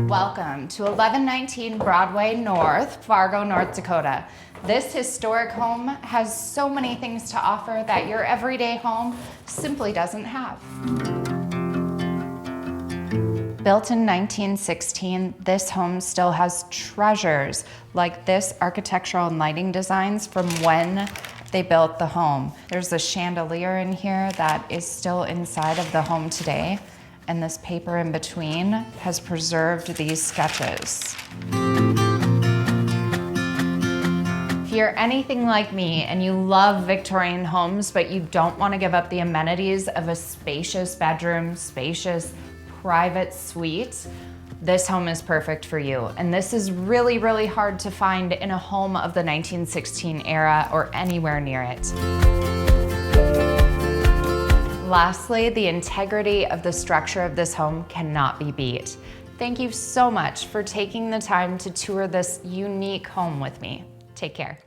Welcome to 1119 Broadway North, Fargo, North Dakota. This historic home has so many things to offer that your everyday home simply doesn't have. Built in 1916, this home still has treasures like this architectural and lighting designs from when they built the home. There's a chandelier in here that is still inside of the home today, and this paper in between has preserved these sketches. If you're anything like me and you love Victorian homes, but you don't want to give up the amenities of a spacious bedroom, spacious private suite, this home is perfect for you. And this is really, really hard to find in a home of the 1916 era or anywhere near it. Lastly, the integrity of the structure of this home cannot be beat. Thank you so much for taking the time to tour this unique home with me. Take care.